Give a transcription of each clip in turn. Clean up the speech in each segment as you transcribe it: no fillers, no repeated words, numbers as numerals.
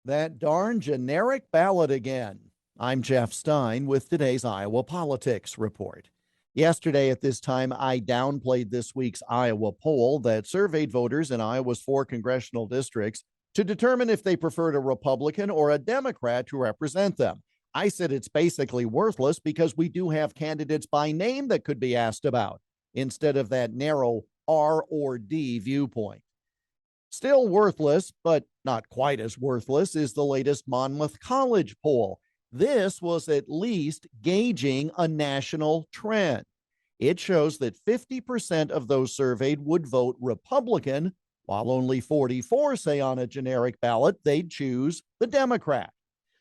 That darn generic ballot again. I'm Jeff Stein with today's Iowa Politics Report. Yesterday at this time, I downplayed this week's Iowa poll that surveyed voters in Iowa's 4 congressional districts to determine if they preferred a Republican or a Democrat to represent them. I said it's basically worthless because we do have candidates by name that could be asked about instead of that narrow R or D viewpoint. Still worthless, but not quite as worthless, is the latest Monmouth College poll. This was at least gauging a national trend. It shows that 50% of those surveyed would vote Republican, while only 44 say on a generic ballot they'd choose the Democrat.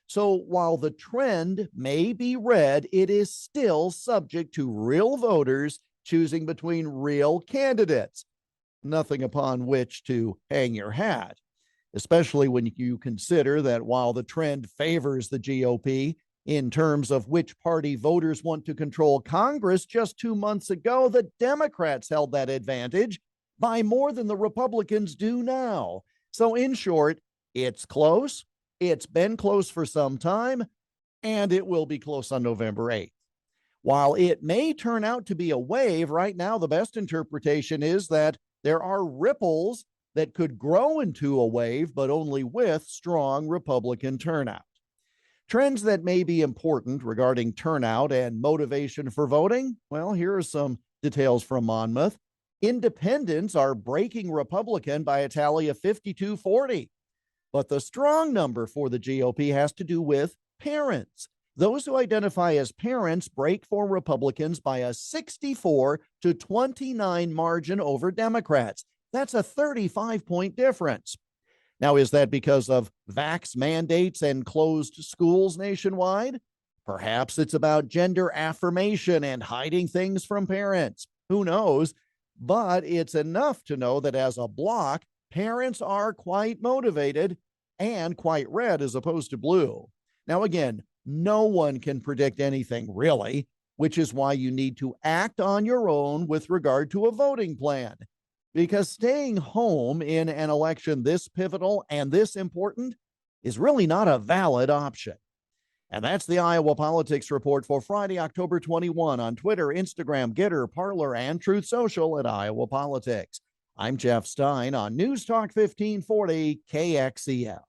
So while the trend may be red, it is still subject to real voters choosing between real candidates. Nothing upon which to hang your hat, especially when you consider that while the trend favors the GOP in terms of which party voters want to control Congress, just 2 months ago, the Democrats held that advantage by more than the Republicans do now. So in short, it's close. It's been close for some time, and it will be close on November 8th. While it may turn out to be a wave, right now the best interpretation is that there are ripples that could grow into a wave, but only with strong Republican turnout. Trends that may be important regarding turnout and motivation for voting. Well, here are some details from Monmouth. Independents are breaking Republican by a tally of 52-40. But the strong number for the GOP has to do with parents. Those who identify as parents break for Republicans by a 64-29 margin over Democrats. That's a 35-point difference. Now, is that because of vax mandates and closed schools nationwide? Perhaps it's about gender affirmation and hiding things from parents. Who knows? But it's enough to know that as a bloc, parents are quite motivated and quite red as opposed to blue. Now, again, no one can predict anything really, which is why you need to act on your own with regard to a voting plan. Because staying home in an election this pivotal and this important is really not a valid option. And that's the Iowa Politics Report for Friday, October 21 on Twitter, Instagram, Getter, Parler, and Truth Social at Iowa Politics. I'm Jeff Stein on News Talk 1540 KXEL.